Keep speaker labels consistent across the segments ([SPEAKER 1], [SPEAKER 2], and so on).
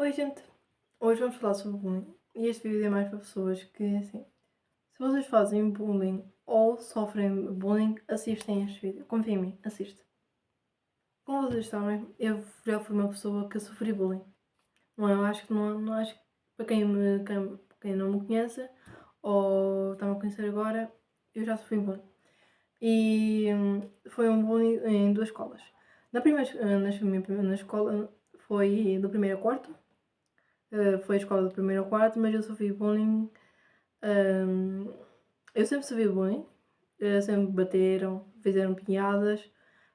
[SPEAKER 1] Oi gente, hoje vamos falar sobre bullying e este vídeo é mais para pessoas que, assim, se vocês fazem bullying ou sofrem bullying, assistem a este vídeo. Confia em mim, assiste. Como vocês sabem, eu já fui uma pessoa que sofri bullying. Não é? Eu acho que não acho que para quem não me conhece ou está-me a conhecer agora, eu já sofri bullying. E foi um bullying em duas escolas. Na escola foi do primeiro ao quarto. Foi a escola do primeiro ao quarto, mas eu sofri bullying. Eu sempre sofri bullying, sempre me bateram, fizeram piadas,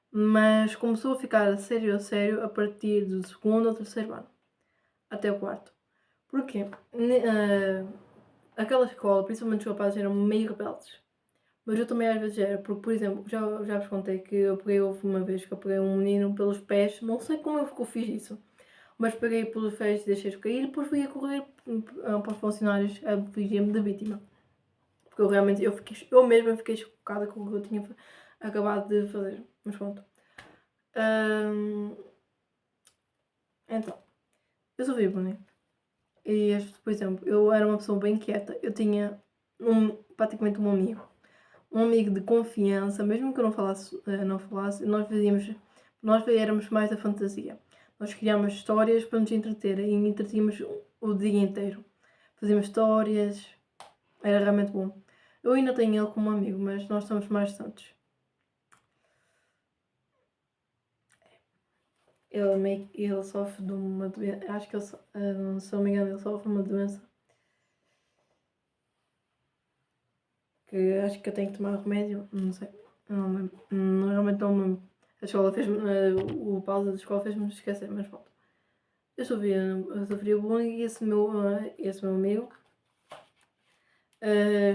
[SPEAKER 1] mas começou a ficar a sério a partir do segundo ou terceiro ano, até o quarto. Porquê? Aquela escola, principalmente os rapazes, eram meio rebeldes. Mas eu também às vezes era, porque, por exemplo, já vos contei que houve uma vez que eu peguei um menino pelos pés, não sei como eu fiz isso, mas peguei pelos pés e deixei-o cair e depois fui a correr para os funcionários a fingir-me de vítima. Porque eu realmente, eu mesma fiquei chocada com o que eu tinha acabado de fazer. Mas pronto. Então, eu sofri bullying. E, por exemplo, eu era uma pessoa bem quieta. Eu tinha praticamente um amigo. Um amigo de confiança, mesmo que eu não falasse, nós éramos mais da fantasia. Nós criámos histórias para nos entreter e entretínhamos o dia inteiro. Fazíamos histórias, era realmente bom. Eu ainda tenho ele como amigo, mas nós somos mais distantes. Ele sofre de uma doença, acho que ele, se não me engano, ele sofre de uma doença que acho que eu tenho que tomar remédio, não sei, não me lembro, realmente não me lembro. A escola fez-me, o pausa da escola fez-me esquecer, mas pronto. Eu sofria bullying e esse meu amigo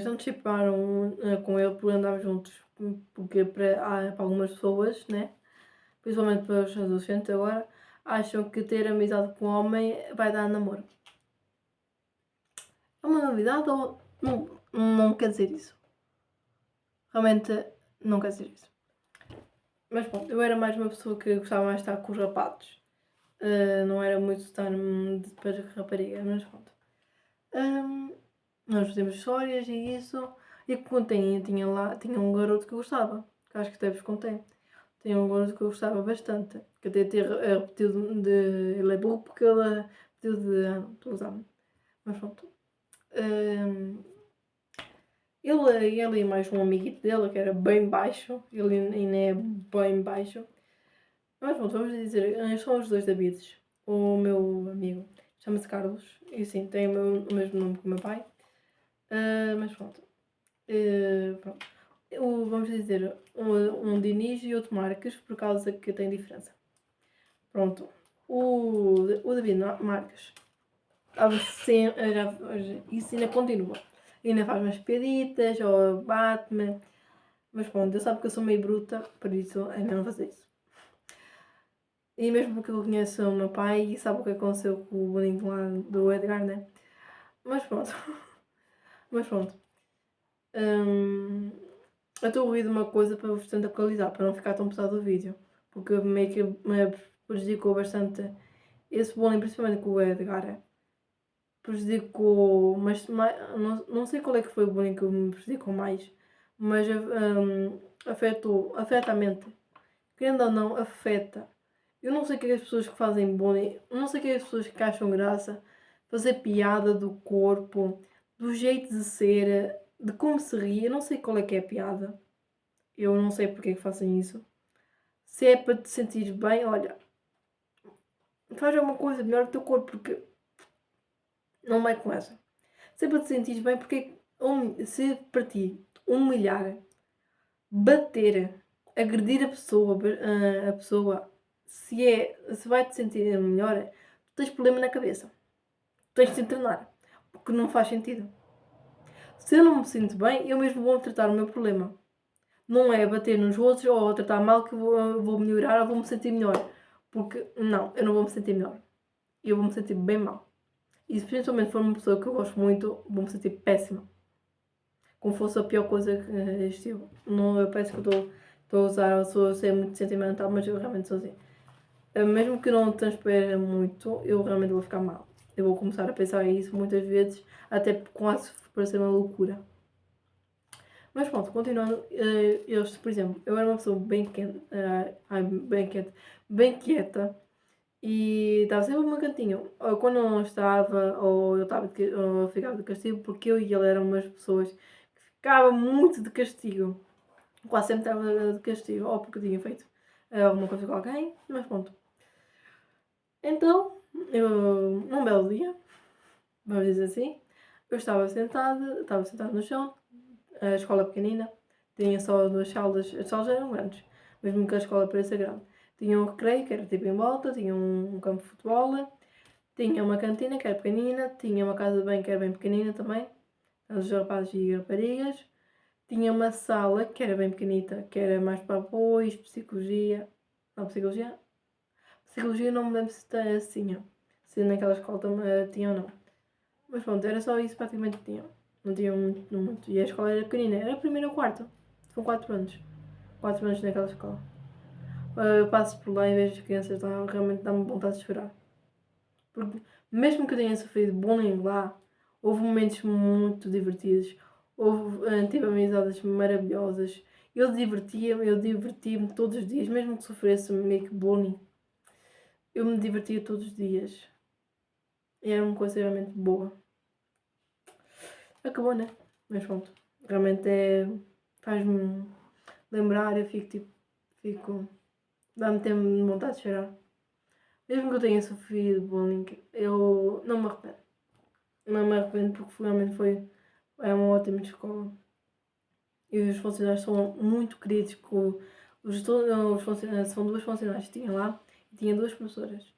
[SPEAKER 1] já nos separaram com ele por andar juntos, porque para algumas pessoas, né, principalmente para os adolescentes agora, acham que ter amizade com um homem vai dar namoro. É uma novidade ou não quer dizer isso? Realmente não quer dizer isso. Mas pronto, eu era mais uma pessoa que gostava mais de estar com os rapazes. Não era muito estar para rapariga, mas pronto. Nós fazíamos histórias e isso. E que contei, tinha um garoto que eu gostava, que acho que até vos contei. Tinha um garoto que eu gostava bastante, que até ter repetido de. Ele é burro porque ele repetiu de ano, estou a usar. Mas pronto. Ele e mais um amiguito dele, que era bem baixo, ele ainda é bem baixo. Mas pronto, vamos dizer, são os dois Davids. O meu amigo chama-se Carlos, e sim, tem o mesmo nome que o meu pai. Mas pronto. Pronto. Vamos dizer, um Diniz e outro Marques, por causa que tem diferença. Pronto. O David Marques estava sempre. Isso ainda continua. Ainda faz umas piaditas, ou bate-me. Mas pronto, eu sabe que eu sou meio bruta, por isso ainda não fazer isso. E mesmo porque eu conheço o meu pai e sabe o que aconteceu com o boninho lá do Edgar, né? Mas pronto. Mas pronto. Eu estou a ouvir de uma coisa para vos tentar atualizar, para não ficar tão pesado o vídeo. Porque meio que me prejudicou bastante esse bullying, principalmente com o Edgar. Prejudicou, mas não sei qual é que foi o bullying que me prejudicou mais. Mas afeta a mente. Querendo ou não, afeta. Eu não sei o que é as pessoas que fazem bullying, não sei o que é as pessoas que acham graça, fazer piada do corpo, do jeito de ser, de como se ri, eu não sei qual é que é a piada. Eu não sei porque é que fazem isso. Se é para te sentir bem, olha, faz alguma coisa melhor do teu corpo, porque não vai com essa. Se é para te sentir bem, porque se para ti humilhar, bater, agredir a pessoa, se vai te sentir melhor, tu tens problema na cabeça. Tu tens de te treinar, porque não faz sentido. Se eu não me sinto bem, eu mesmo vou tratar o meu problema. Não é bater nos outros ou tratar mal que vou melhorar ou vou me sentir melhor. Porque não, eu não vou me sentir melhor. Eu vou me sentir bem mal. E se principalmente for uma pessoa que eu gosto muito, vou me sentir péssima. Como fosse a pior coisa que existiu. Não, eu penso que estou a usar, eu sou a ser muito sentimental, mas eu realmente sou assim. Mesmo que não transpire muito, eu realmente vou ficar mal. Eu vou começar a pensar isso muitas vezes, até quase parecer uma loucura. Mas pronto, continuando, eles, por exemplo, eu era uma pessoa bem quieta, bem quieta e estava sempre no meu cantinho. Ou quando eu não estava, ou eu, estava ou eu ficava de castigo, porque eu e ele eram umas pessoas que ficavam muito de castigo. Quase sempre estava de castigo, ou porque tinha feito alguma coisa com alguém, mas pronto. Então, num belo dia, vamos dizer assim, eu estava sentada no chão, a escola pequenina, tinha só 2 salas, as salas eram grandes, mesmo que a escola pareça grande. Tinha um recreio, que era tipo em volta, tinha um campo de futebol, tinha uma cantina, que era pequenina, tinha uma casa de banho, que era bem pequenina também, os rapazes e raparigas. Tinha uma sala, que era bem pequenita, que era mais para apoios, psicologia... Não, psicologia? Psicologia não me lembro se tinha. Se naquela escola tinha ou não. Mas pronto, era só isso praticamente que tinha. Não tinha muito. E a escola era pequenina. Era primeiro ou quarto. São 4 anos. 4 anos naquela escola. Eu passo por lá e vejo as crianças lá, realmente dá-me vontade de chorar. Porque mesmo que eu tenha sofrido bullying lá, houve momentos muito divertidos. Tive amizades maravilhosas. Eu divertia-me todos os dias, mesmo que sofresse meio que bullying. Eu me divertia todos os dias. E era uma coisa realmente boa. Acabou, né? Mas pronto. Realmente faz-me lembrar, eu fico tipo. Dá-me tempo de vontade de chorar. Mesmo que eu tenha sofrido bullying, eu não me arrependo. Não me arrependo porque realmente é uma ótima escola. E os funcionários são muito queridos. São 2 funcionários que tinha lá e tinha 2 professoras.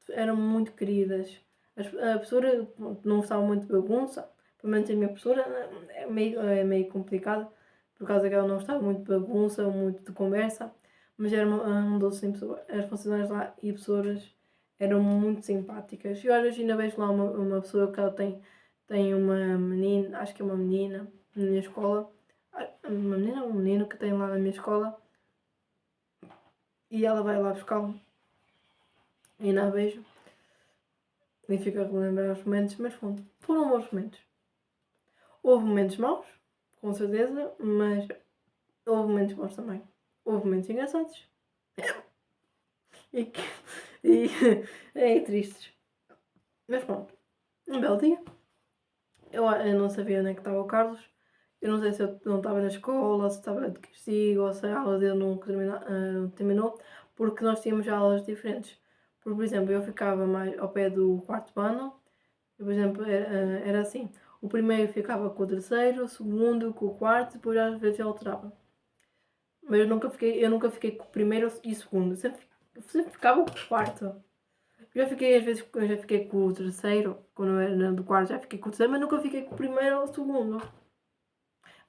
[SPEAKER 1] Eram muito queridas. A professora não gostava muito de bagunça, pelo menos a minha professora é meio complicada, por causa que ela não gostava muito de bagunça, muito de conversa, mas era um doce sem pessoa. As funcionárias lá e professoras eram muito simpáticas. E hoje ainda vejo lá uma pessoa que ela tem uma menina, acho que é uma menina, na minha escola, uma menina ou um menino que tem lá na minha escola, e ela vai lá buscá-lo. E ainda a vejo. E fico a relembrar os momentos, mas foram bons momentos. Houve momentos maus, com certeza, mas houve momentos bons também. Houve momentos engraçados e, e tristes. Mas pronto, um belo dia. Eu não sabia onde é que estava o Carlos. Eu não sei se eu não estava na escola, se estava de castigo, ou se a aula dele não terminou, porque nós tínhamos aulas diferentes. Por exemplo, eu ficava mais ao pé do 4º ano. Por exemplo, era assim. O primeiro ficava com o terceiro, o segundo com o quarto, depois às vezes ele alterava. Mas eu nunca fiquei com o primeiro e segundo. Sempre ficava com o quarto. Às vezes, eu já fiquei com o terceiro, quando eu era do quarto já fiquei com o terceiro, mas nunca fiquei com o primeiro ou o segundo.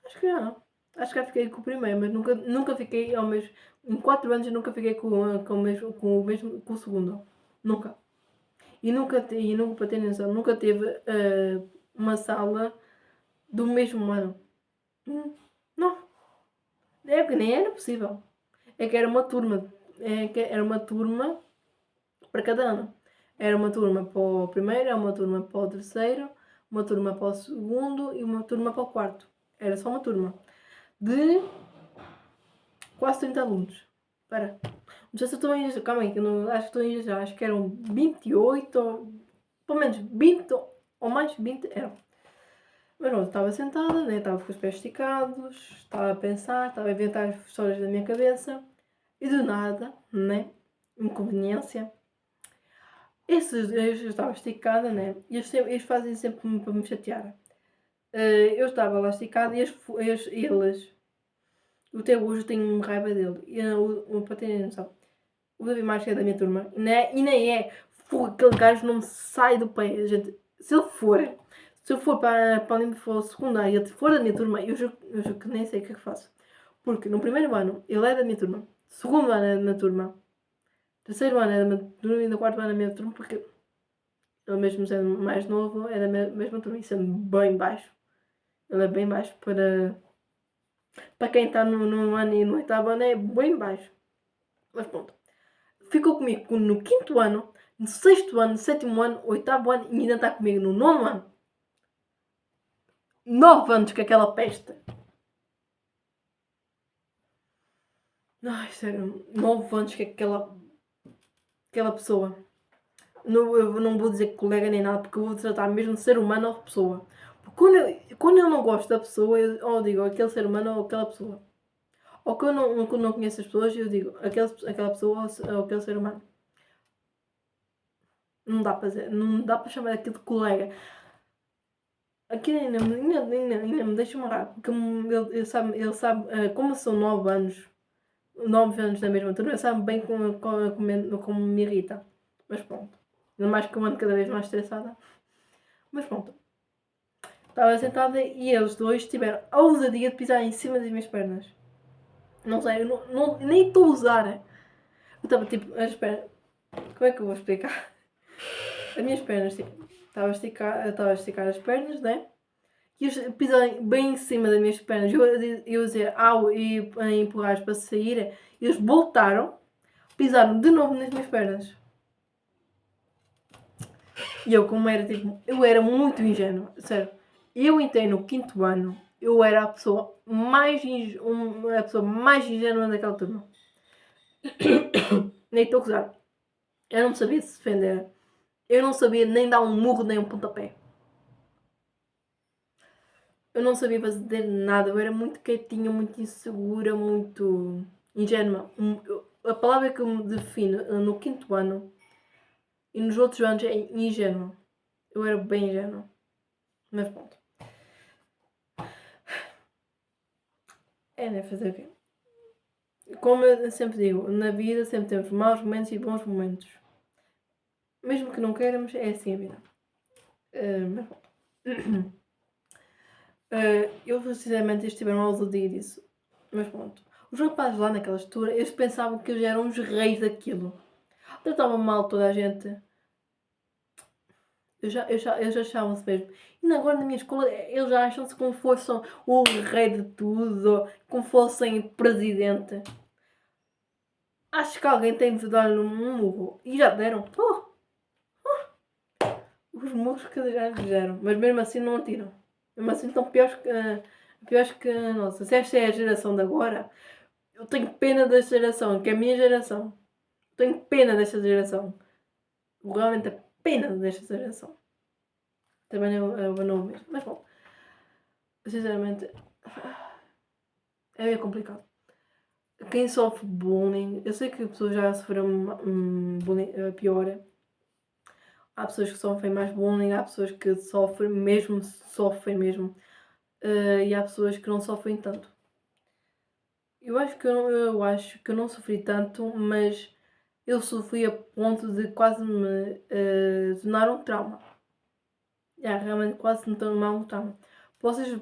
[SPEAKER 1] Acho que não. Acho que já fiquei com o primeiro, mas nunca fiquei ao mesmo. Em 4 anos eu nunca fiquei com com o segundo. Nunca. E nunca para ter noção, nunca teve uma sala do mesmo ano. Não. É que nem era possível. É que era uma turma. Era uma turma para cada ano. Era uma turma para o primeiro, uma turma para o terceiro, uma turma para o segundo e uma turma para o quarto. Era só uma turma. De quase 30 alunos. Espera. Não sei se eu estou a exagerar. Calma aí, que eu não, acho que estou a exagerar. Acho que eram 28, ou pelo menos 20 ou mais 20 eram. Mas pronto, estava sentada, né? Estava com os pés esticados, estava a pensar, estava a inventar histórias da minha cabeça e do nada, né? Inconveniência. Eu estava esticada, né? E eles fazem sempre para me chatear. Eu estava lá esticada e eles até hoje eu tenho raiva dele. E, para terem noção, o David Marques é da minha turma, né? E nem é. Aquele gajo não me sai do pé, gente. Se eu for para além de for secundária e ele for da minha turma, eu juro que nem sei o que é que faço. Porque no primeiro ano ele é da minha turma, segundo ano é da minha turma, terceiro ano é da minha turma e no quarto ano é da minha turma, porque ele mesmo sendo mais novo é da mesma turma e sendo bem baixo. Ele é bem baixo para quem está no ano e no 8º ano é bem baixo. Mas pronto. ficou comigo no 5º ano, no 6º ano, no 7º ano, 8º ano e ainda está comigo no 9º ano. 9 anos com aquela peste. Ai, sério, 9 anos com aquela pessoa. Eu não vou dizer colega nem nada, porque eu vou tratar mesmo de ser humano ou pessoa. Porque quando eu não gosto da pessoa, eu digo aquele ser humano ou aquela pessoa. Ou que eu não conheço as pessoas, eu digo aquela pessoa ou aquele ser humano. Não dá para chamar aquilo de colega. Aquilo ainda me deixa uma raiva, porque ele sabe, como são 9 anos, 9 anos da mesma turma, ele sabe bem como me irrita. Mas pronto. Ainda mais que eu ando cada vez mais estressada. Mas pronto. Estava sentada e eles dois tiveram a ousadia de pisar em cima das minhas pernas. Não sei, eu nem estou a usar. Eu estava tipo, a espera. Como é que eu vou explicar? As minhas pernas, tipo, estava a esticar as pernas, né? E eles pisaram bem em cima das minhas pernas. Eu a dizer au e a empurrar para sair. Eles voltaram, pisaram de novo nas minhas pernas. E eu, como era tipo, eu era muito ingênua, sério. Eu entrei no 5º ano, eu era a pessoa mais ingênua daquela turma. Nem estou a gozar. Eu não sabia se defender. Eu não sabia nem dar um murro nem um pontapé. Eu não sabia fazer nada. Eu era muito quietinha, muito insegura, muito ingênua. A palavra que eu me defino no 5º ano e nos outros anos é ingênua. Eu era bem ingênua. Mas pronto. É, né? Fazer o quê? Como eu sempre digo, na vida sempre temos maus momentos e bons momentos. Mesmo que não queiramos, é assim a vida. Mas pronto. Eu sinceramente eles tiveram a ousadia disso. Mas pronto. Os rapazes lá naquela altura, eles pensavam que eles eram os reis daquilo. Tratavam mal toda a gente. Eles achavam-se mesmo. E agora na minha escola, eles já acham-se como fossem o rei de tudo, como fossem presidente. Acho que alguém tem de dar-lhe um murro. E já deram. Os murros que já lhes deram. Mas mesmo assim não atiram. Mesmo assim estão piores que a nossa. Se esta é a geração de agora, eu tenho pena desta geração, que é a minha geração. Tenho pena desta geração. Realmente a pena desta geração. Também eu não o mesmo. Mas bom, sinceramente, é bem complicado. Quem sofre bullying, eu sei que as pessoas já sofreram bullying pior. Há pessoas que sofrem mais bullying, há pessoas que sofrem mesmo. E há pessoas que não sofrem tanto. Eu acho que eu não sofri tanto, mas eu sofri a ponto de quase me tornar um trauma. Realmente quase me tornar um trauma. Vocês se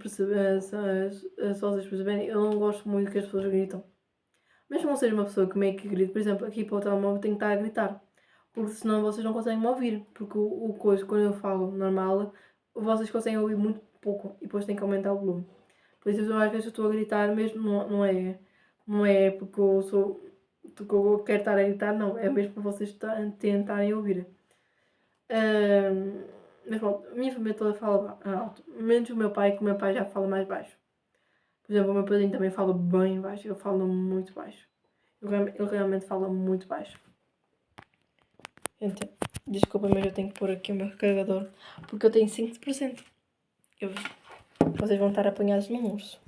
[SPEAKER 1] vocês perceberem, eu não gosto muito que as pessoas gritam. Mesmo não seja uma pessoa que meio que grita, por exemplo, aqui para o telemóvel tenho que estar a gritar. Porque senão vocês não conseguem me ouvir. Porque o coisa, quando eu falo normal, vocês conseguem ouvir muito pouco. E depois tem que aumentar o volume. Por isso às vezes eu estou a gritar mesmo, não é porque eu quero estar a gritar, não. É mesmo para vocês tentarem ouvir. Mas pronto, a minha família toda fala alto. Menos o meu pai, que o meu pai já fala mais baixo. Por exemplo, o meu padrinho também fala bem baixo. Ele fala muito baixo. Ele realmente fala muito baixo. Gente, desculpa, mas eu tenho que pôr aqui o meu carregador. Porque eu tenho 5%. Vocês vão estar apanhados num urso.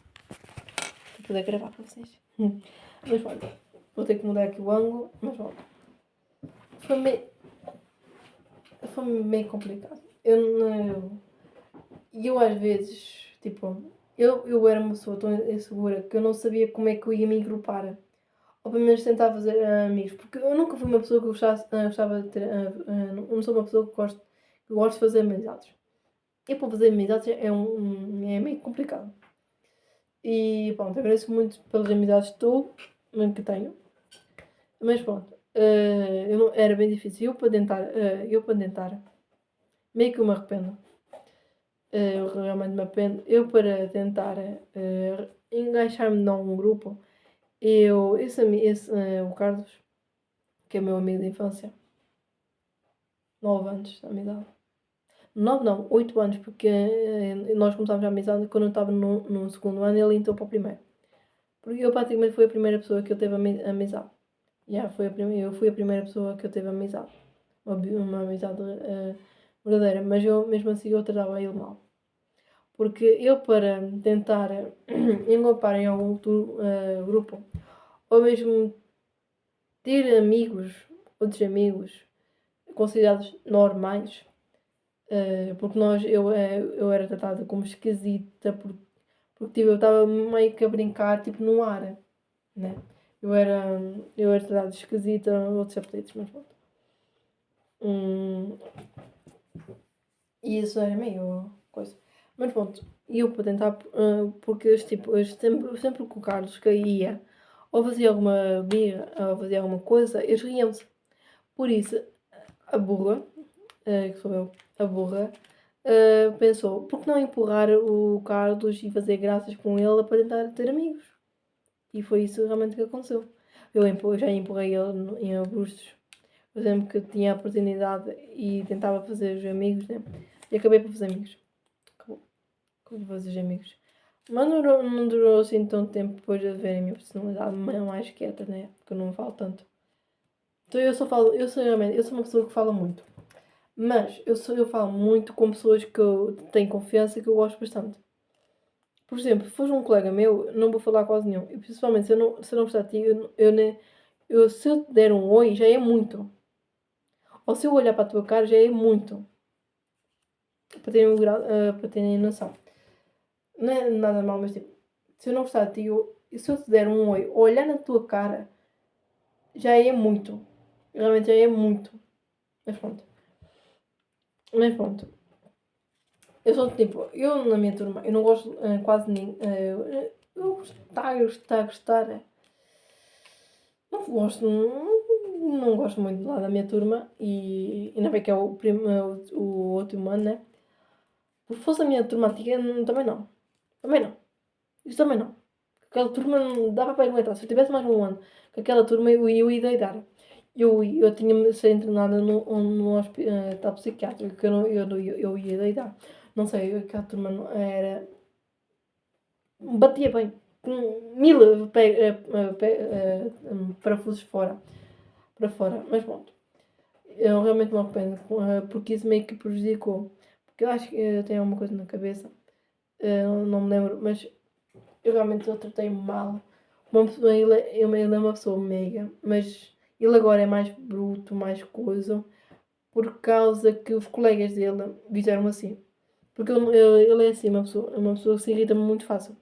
[SPEAKER 1] Para poder gravar para vocês. Mas pronto. Vou ter que mudar aqui o ângulo. Mas pronto. Foi meio complicado. Eu às vezes, tipo, eu era uma pessoa tão insegura que eu não sabia como é que eu ia me agrupar. Ou pelo menos tentar fazer amigos. Porque eu nunca fui uma pessoa que gostava de ter. Não sou uma pessoa que gosto de fazer amizades. E para fazer amizades é meio complicado. E pronto, agradeço muito pelas amizades que tenho. Mas pronto, era bem difícil. Eu para tentar, meio que eu me arrependo. Eu realmente me arrependo. Eu para tentar engaixar-me num grupo, o Carlos, que é meu amigo de infância. 9 anos de amizade. 9 não, 8 anos, porque nós começámos a amizade quando eu estava no segundo ano e ele entrou para o primeiro. Porque eu praticamente fui a primeira pessoa que eu teve amizade. Eu fui a primeira pessoa que eu teve amizade. Uma amizade verdadeira, mas eu mesmo assim eu tratava ele mal. Porque eu, para tentar englobar em algum grupo, ou mesmo ter amigos, outros amigos, considerados normais, porque eu era tratada como esquisita, porque tipo, eu estava meio que a brincar, tipo, no ar, né? Eu era tratada de esquisita, outros apelidos, mas pronto. E isso era meio coisa. Mas pronto, eu para tentar, porque sempre que o Carlos caía, ou fazia alguma birra, ou fazia alguma coisa, eles riam-se. Por isso, a burra, que sou eu, a burra, pensou, por que não empurrar o Carlos e fazer graças com ele para tentar ter amigos? E foi isso realmente que aconteceu. Eu já empurrei ele em Augustos, por exemplo, que eu tinha a oportunidade e tentava fazer os amigos, né? E acabei por fazer amigos. Acabou. Acabei por fazer os amigos. Mas não durou assim tanto tempo depois de verem a minha personalidade mais quieta, né? Porque eu não falo tanto. Então eu sou uma pessoa que fala muito. Mas eu falo muito com pessoas que eu tenho confiança e que eu gosto bastante. Por exemplo, se fores um colega meu, não vou falar quase nenhum. E principalmente se eu não gostar de ti, se eu te der um oi, já é muito. Ou se eu olhar para a tua cara, já é muito. Para terem noção. Não é nada mal, mas tipo, se eu não gostar de ti, se eu te der um oi, olhar na tua cara, já é muito. Realmente já é muito. Mas pronto. Eu sou tipo, eu na minha turma, eu não gosto quase nem. Eu gostar. Não gosto, não gosto muito lá da minha turma e ainda bem que é o último ano, né? Se fosse a minha turma antiga, também não. Também não. Isso também não. Aquela turma não dava para aguentar. Se eu tivesse mais um ano com aquela turma, eu ia deitar. Eu tinha-me ser internada no hospital psiquiátrico, que eu ia deitar. Não sei, aquela turma era. Batia bem. Com 1000 parafusos fora. Para fora. Mas pronto. Eu realmente me arrependo, porque isso meio que prejudicou. Porque eu acho que eu tenho alguma coisa na cabeça. Não me lembro, mas eu realmente eu tratei-me mal. Ele é uma pessoa meiga, mas ele agora é mais bruto, mais coisa, por causa que os colegas dele disseram assim. Porque ele é assim, uma pessoa que se irrita muito fácil.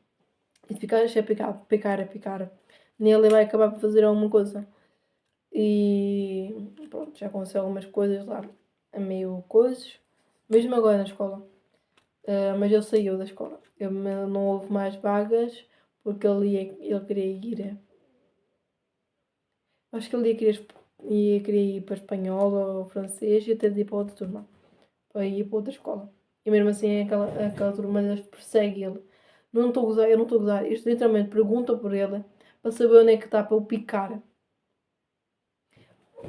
[SPEAKER 1] E ficar a picar. Nele ele vai acabar por fazer alguma coisa. E pronto, já aconteceu algumas coisas lá, a meio coisas, mesmo agora na escola. Mas ele saiu da escola. Não houve mais vagas porque ele queria ir. Acho que ele queria ir para espanhol ou francês e até de ir para outra turma. Para ir para outra escola. E mesmo assim aquela turma persegue ele. Eu não estou a gozar. Eles literalmente perguntam por ele para saber onde é que está para o picar.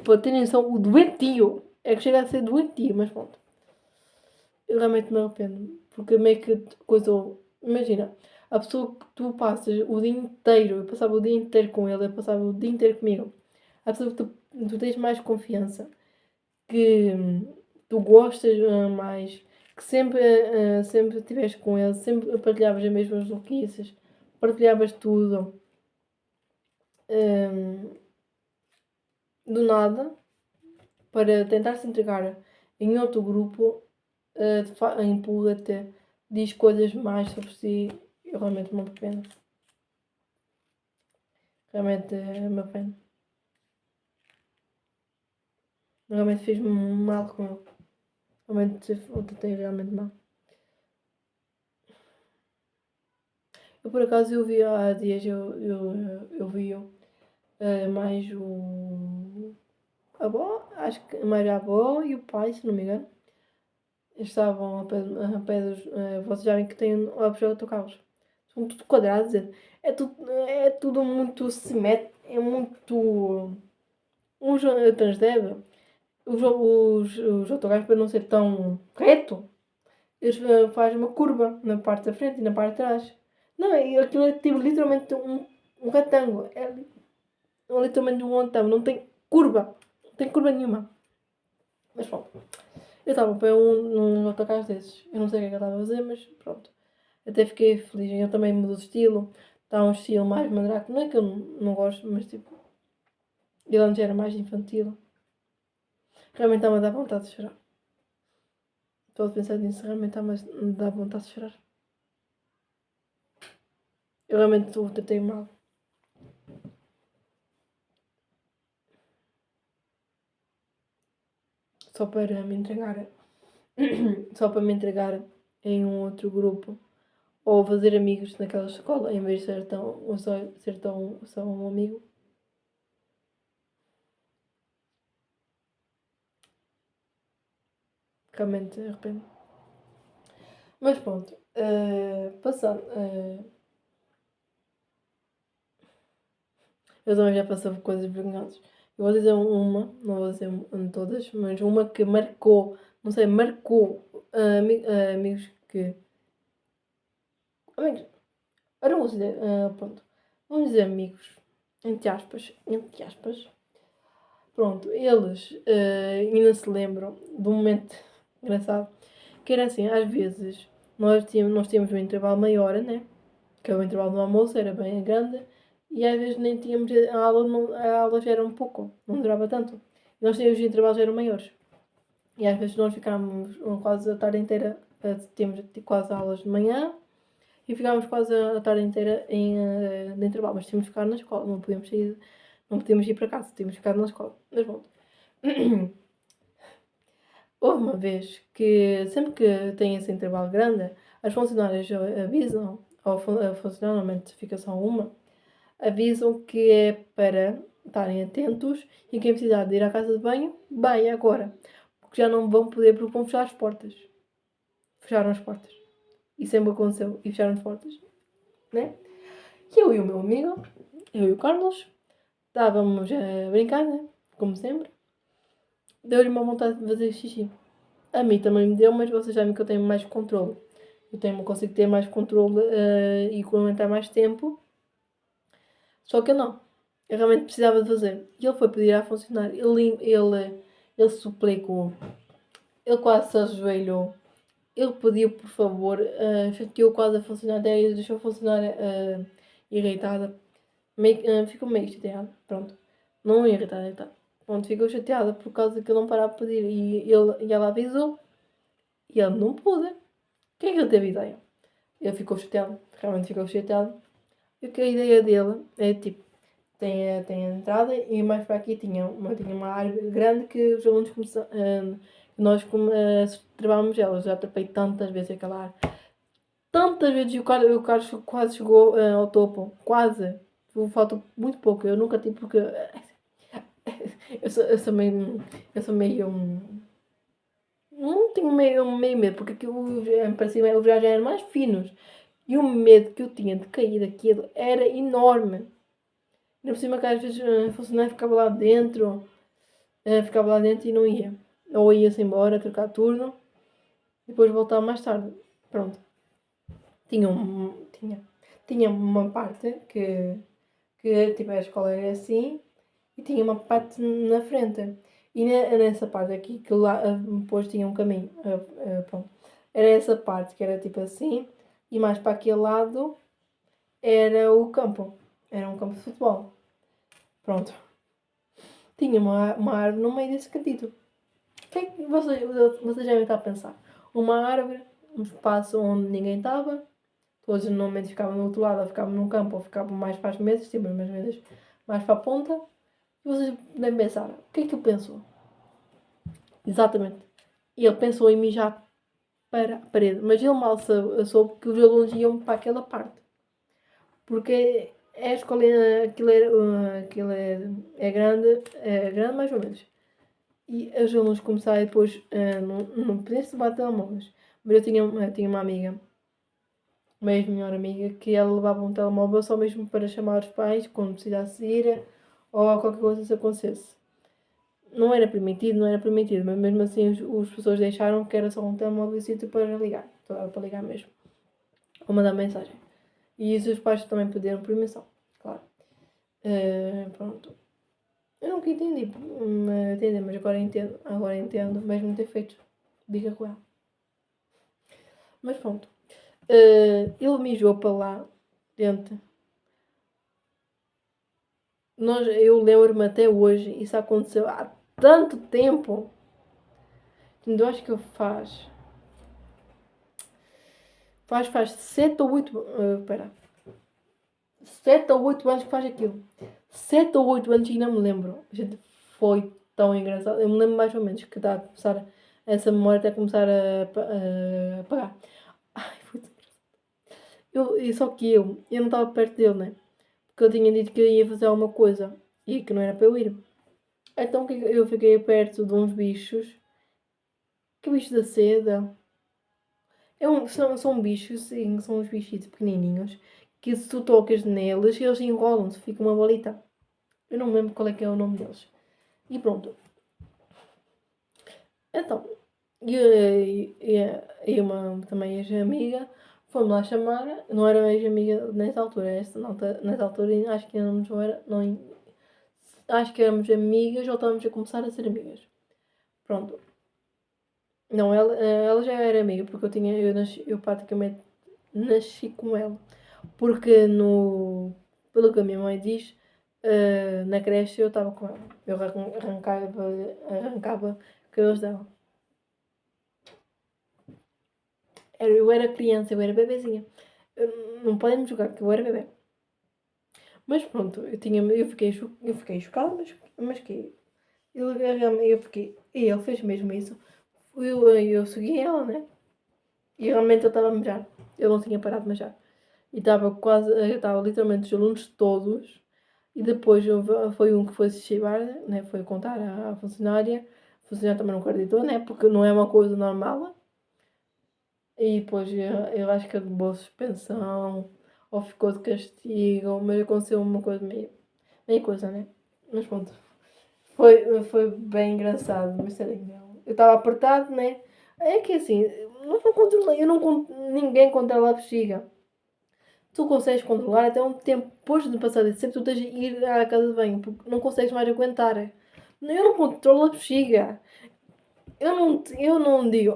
[SPEAKER 1] Para terem noção, o doentio. É que chega a ser doentio, mas pronto. Eu realmente me arrependo. Porque meio que coisa. Imagina, a pessoa que tu passas o dia inteiro, eu passava o dia inteiro com ele, eu passava o dia inteiro comigo. A pessoa que tu tens mais confiança, que tu gostas mais, que sempre estiveste com ele, sempre partilhavas as mesmas louquices, partilhavas tudo. Do nada, para tentar se entregar em outro grupo, empurra-te, diz coisas mais sobre si. Eu realmente me arrependo. Realmente me arrependo. Realmente fiz-me mal com ele. Realmente eu tratei realmente mal. Eu por acaso eu vi há dias, eu vi mais a avó, acho que mais a avó e o pai, se não me engano. Estavam a pé dos. Vocês já veem que tem a puxar do Carlos. São tudo quadrados. É tudo muito simétrico. É muito. Os Transdev, os autocarros, para não ser tão reto, eles fazem uma curva na parte da frente e na parte de trás. Não, aquilo é tipo literalmente um retângulo. É literalmente um retângulo, não tem curva. Não tem curva nenhuma. Mas pronto. Eu estava para num autocarro desses. Eu não sei o que é que eu estava a fazer, mas pronto. Até fiquei feliz. Eu também mudo de estilo. Está um estilo mais mandrake. Não é que eu não gosto, mas tipo. Ele antes era mais infantil. Realmente está-me a dar vontade de chorar. Estou a pensar nisso. Realmente está-me a dar vontade de chorar. Eu realmente tratei mal. Só para me entregar. Só para me entregar em um outro grupo. Ou fazer amigos naquela escola, em vez de ser tão só um amigo. Realmente arrependo. Mas pronto, passando. Eu também já passei por coisas vergonhosas. Eu vou dizer uma, não vou dizer todas, mas uma que marcou, não sei, marcou amigos que. Amigos, agora vou dizer, pronto. Vamos dizer amigos, entre aspas. Pronto, eles ainda se lembram de um momento engraçado, que era assim, às vezes nós tínhamos um intervalo maior, né? Que o intervalo do almoço era bem grande, e às vezes nem tínhamos a aula já era um pouco, não durava tanto. E nós tínhamos os intervalos eram maiores. E às vezes nós ficávamos quase a tarde inteira, tínhamos quase aulas de manhã, e ficávamos quase a tarde inteira de intervalo, mas tínhamos que ficar na escola, não podíamos sair, não podíamos ir para casa, tínhamos que ficar na escola. Mas bom. Houve uma vez que, sempre que tem esse intervalo grande, as funcionárias avisam, ou a funcionária, normalmente fica só uma, avisam que é para estarem atentos e quem precisar de ir à casa de banho, vai agora. Porque já não vão poder porque vão fechar as portas. Fecharam as portas. E sempre aconteceu. E fecharam as portas. Né? E eu e o meu amigo, eu e o Carlos, estávamos a brincar, né? Como sempre. Deu-lhe uma vontade de fazer xixi. A mim também me deu, mas vocês sabem que eu tenho mais controle. Consigo ter mais controle e aguentar mais tempo. Só que eu não. Eu realmente precisava de fazer. E ele foi pedir à funcionária. Ele suplicou. Ele quase se ajoelhou. Ele pediu por favor. Chateou quase a funcionária. E deixou a funcionária irritada. Ficou meio chateada. Pronto. Não irritada. Pronto, ficou chateada por causa que eu não parava de pedir. E ela avisou. E ele não pôde. Quem é que ele teve ideia? Ele ficou chateado. Realmente ficou chateado. E que a ideia dele é tipo. Tem a entrada e mais para aqui tinha uma árvore grande que os alunos nós trabalhamos ela. Já trepei tantas vezes aquela árvore. Tantas vezes e o Carlos quase chegou ao topo. Quase. Falta muito pouco. Eu nunca tive porque. Eu sou meio. Eu sou meio. Não tenho meio medo, porque aquilo para cima os já eram mais finos. E o medo que eu tinha de cair daquilo era enorme. Ainda por cima que às vezes funcionário ficava lá dentro e não ia. Ou ia-se embora, trocar turno, e depois voltava mais tarde. Pronto. Tinha, tinha uma parte que tipo, a escola era assim, e tinha uma parte na frente. E nessa parte aqui, que lá depois tinha um caminho. Pronto. Era essa parte que era tipo assim, e mais para aquele lado era o campo. Era um campo de futebol. Pronto. Tinha uma árvore no meio desse cantito. Vocês devem estar a pensar. Uma árvore, um espaço onde ninguém estava. Todos normalmente ficavam no outro lado, ou ficavam num campo, ou ficavam mais para as mesas, tipo, umas mesas mais para a ponta. E vocês devem pensar, o que é que ele pensou? Exatamente. Ele pensou em mijar para a parede, mas ele mal soube que os alunos iam para aquela parte. Porque a escola, aquilo é grande mais ou menos. E os alunos começaram depois, não podia-se levar telemóveis. Mas eu tinha uma amiga, uma ex-melhor amiga, que ela levava um telemóvel só mesmo para chamar os pais quando precisasse ir ou qualquer coisa se acontecesse. não era permitido, mas mesmo assim as pessoas deixaram que era só um telemóvel para ligar. Para ligar mesmo. Ou mandar mensagem. E isso os pais também pediram permissão, claro. Pronto. Eu nunca entendi, mas agora entendo, mesmo ter feito bica com ela. Mas pronto. Ele mijou para lá dentro. Eu lembro-me até hoje, isso aconteceu há tanto tempo. Eu acho que faz 7 ou 8. Espera. 7 ou 8 anos que faz aquilo. 7 ou 8 anos e não me lembro. Gente, foi tão engraçado. Eu me lembro mais ou menos que está a começar. Essa memória está a começar a apagar. Ai, foi tão engraçado. Só que eu não estava perto dele, né? Porque eu tinha dito que eu ia fazer alguma coisa e que não era para eu ir. Então eu fiquei perto de uns bichos. Que bichos da seda? São bichos, sim, são uns bichitos pequenininhos. Que se tu tocas neles, eles enrolam-se, fica uma bolita. Eu não me lembro qual é que é o nome deles. E pronto. Então, e uma também ex-amiga foi-me lá chamar. Não era ex-amiga nessa altura. Nessa altura acho que éramos, não, acho que éramos amigas ou estávamos a começar a ser amigas. Pronto. Não, ela já era amiga, porque eu praticamente nasci com ela. Porque pelo que a minha mãe diz, na creche eu estava com ela. Eu arrancava cabelos dela. Eu era criança, eu era bebezinha. Não podem me julgar que eu era bebê. Mas pronto, eu fiquei chocada, mas que eu fiquei. E ele fez mesmo isso. Eu segui ela, né? E realmente eu estava a mejar. Eu não tinha parado de mejar. E estava literalmente os alunos todos. E depois foi um que foi se chivar, né? Foi contar à funcionária. A funcionária também não acreditou, né? Porque não é uma coisa normal. E depois eu acho que ele levou suspensão. Ou ficou de castigo. Mas aconteceu uma coisa meio coisa, né? Mas pronto. Foi bem engraçado. Mas eu estava apertado, né? É que assim, nós não controlei, ninguém controla a bexiga. Tu consegues controlar até um tempo depois de passar desse tempo, tu tens de ir à casa de banho, porque não consegues mais aguentar. Eu não controlo a bexiga. Eu não digo,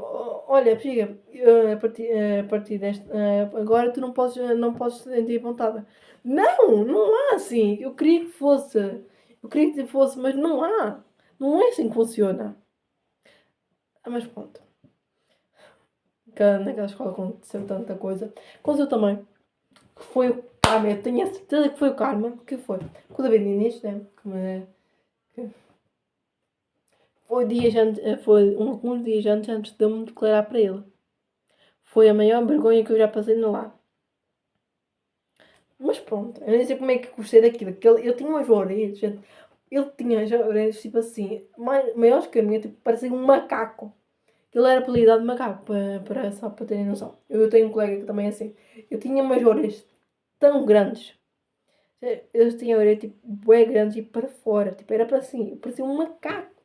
[SPEAKER 1] olha, bexiga, a partir deste, agora tu não podes sentir vontade. Não há assim. Eu queria que fosse. Mas não há. Não é assim que funciona. Mas pronto. Naquela escola aconteceu tanta coisa. Aconteceu também que foi o Karma. Eu tenho a certeza que foi o Karma. Que foi? Com o David Inês, né? Foi uns dias antes de eu me declarar para ele. Foi a maior vergonha que eu já passei no lar. Mas pronto, eu nem sei como é que gostei daquilo. Eu tinha umas orelhas, gente. Ele tinha as orelhas tipo assim, maiores que a minha, tipo, parecia um macaco. Ele era apelidado de macaco, só para terem noção. Eu tenho um colega que também é assim. Eu tinha umas orelhas tão grandes. Eu tinha a orelha tipo bem grande e para fora. Tipo, era para assim, parecia um macaco.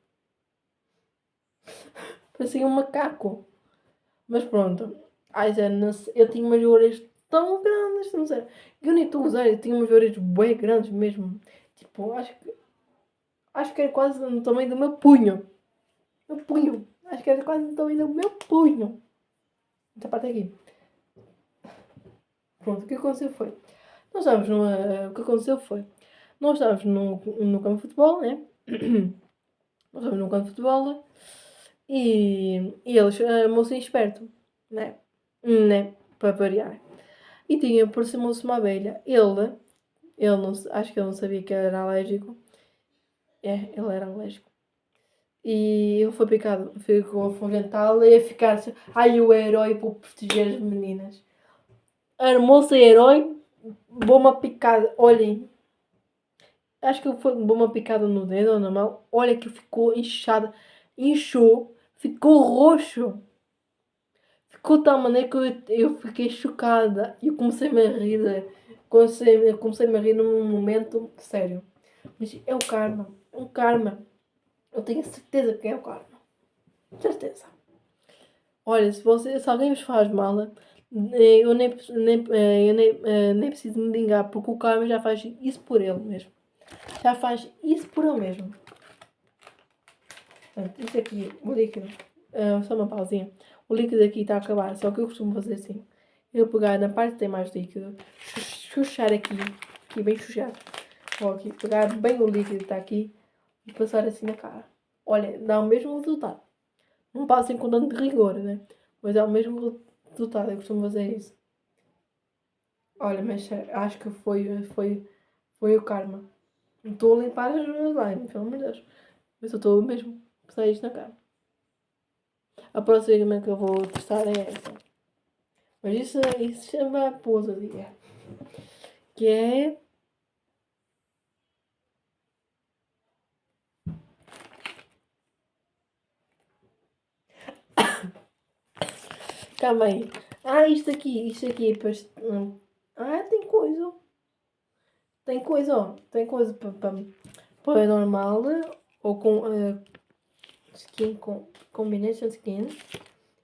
[SPEAKER 1] Parecia um macaco. Mas pronto. Ai, já não sei, eu tinha umas orelhas tão grandes, não sei. Eu nem estou a usar, eu tinha umas orelhas bem grandes mesmo. Tipo, acho que era quase no tamanho do meu punho. Meu punho. Acho que era quase no tamanho do meu punho. Esta parte aqui. Pronto, o que aconteceu foi. O que aconteceu foi. Nós estávamos no campo de futebol, né? Nós estávamos no campo de futebol e ele chamou-se esperto, né? Né? Para variar. E aproximou-se uma abelha. Acho que ele não sabia que era alérgico. Ele era alérgico. E ele foi picado, ficou afugental e a ficar assim, ai o herói para proteger as meninas. Armou-se herói, levou uma picada, olhem. Acho que levou uma picada no dedo ou na mão. Olha que ficou inchada. Inchou, ficou roxo. Ficou de tal maneira que eu fiquei chocada. E eu comecei-me a rir. Comecei-me a rir num momento sério. Mas é o karma. É um karma. Eu tenho a certeza que é o karma. Certeza. Olha, se alguém vos faz mal, eu nem preciso me vingar, porque o karma já faz isso por ele mesmo. Já faz isso por ele mesmo. Portanto, isto aqui, o líquido, só uma pausinha. O líquido aqui está a acabar, só que eu costumo fazer assim. Eu pegar na parte que tem mais líquido, chuchar aqui bem chuchado. Ou aqui, pegar bem o líquido que está aqui e passar assim na cara. Olha, dá o mesmo resultado. Não passem com tanto rigor, né? Mas dá o mesmo resultado, eu costumo fazer isso. Olha, mas acho que foi o karma. Não estou a limpar as lágrimas, pelo amor de Deus. Mas eu estou mesmo a passar isto na cara. A próxima que eu vou testar é essa. Mas isso chama pousa, diga. Que é... Calma aí. Isto aqui é para... tem coisa. Tem coisa, ó. Tem coisa para normal ou com skin com combination skin.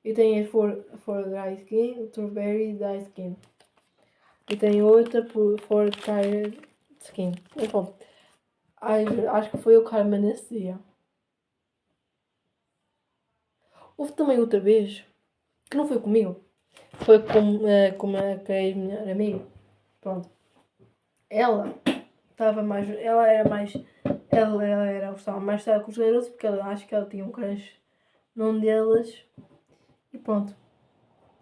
[SPEAKER 1] E tem for dry skin, strawberry dry skin. E tem outra for tired skin. Mas bom, acho que foi o karma nesse dia. Houve também outra vez, que não foi comigo, foi com a ex-melhor amiga. Pronto. Ela estava mais. Ela era mais. Ela gostava mais de estar com os garotos porque acho que ela tinha um crush num deles. E pronto.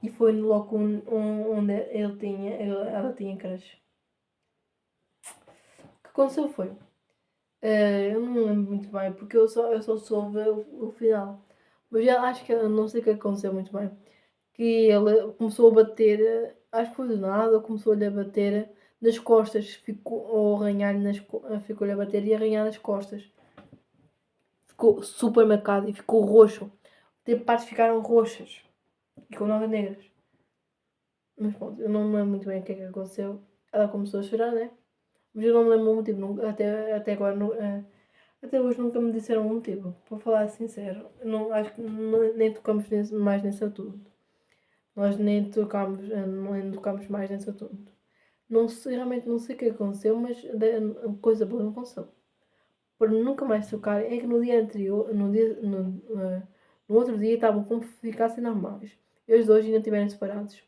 [SPEAKER 1] E foi logo onde ela tinha crush. O que aconteceu foi. Eu não me lembro muito bem porque eu só soube o final. Mas eu acho que não sei o que aconteceu muito bem. Que ele começou a bater, acho que foi do nada, começou-lhe a bater nas costas, ficou-lhe a bater e arranhar nas costas. Ficou super marcado e ficou roxo. Teve partes ficaram roxas e com novas negras. Mas pronto, eu não me lembro muito bem o que é que aconteceu. Ela começou a chorar, né? Mas eu não me lembro o motivo, até agora, até hoje nunca me disseram um motivo. Para falar sincero, não, acho que nem tocamos mais nesse assunto. Nós nem tocamos mais nesse assunto. Não sei, realmente não sei o que aconteceu, mas coisa boa não aconteceu. Por nunca mais tocar, é que no dia anterior, no outro dia estavam como se ficassem normais. Eles dois ainda estiveram separados.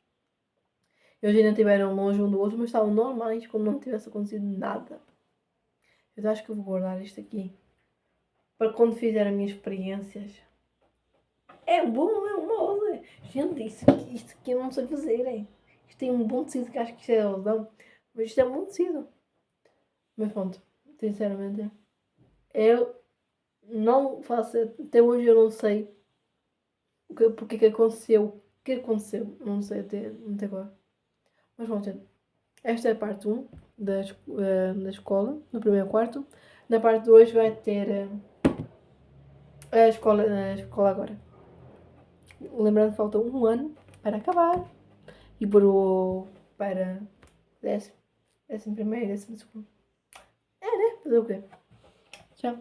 [SPEAKER 1] Eles ainda estiveram longe um do outro, mas estavam normais, como não tivesse acontecido nada. Eu acho que eu vou guardar isto aqui. Para quando fizer as minhas experiências. É bom, é uma onda. Gente, isto aqui eu não sei fazer, é. Isto tem um bom tecido, que acho que isto é algodão. Mas isto é um bom tecido. Mas pronto, sinceramente, eu não faço. Até hoje eu não sei porque que aconteceu. O que aconteceu? Não sei até agora. Mas pronto, gente. Esta é a parte 1 da escola, no primeiro quarto. Na parte 2 vai ter a escola agora. Lembrando que falta um ano para acabar. E para 10º, 11º, 12º. É, né? Fazer o quê? Tchau.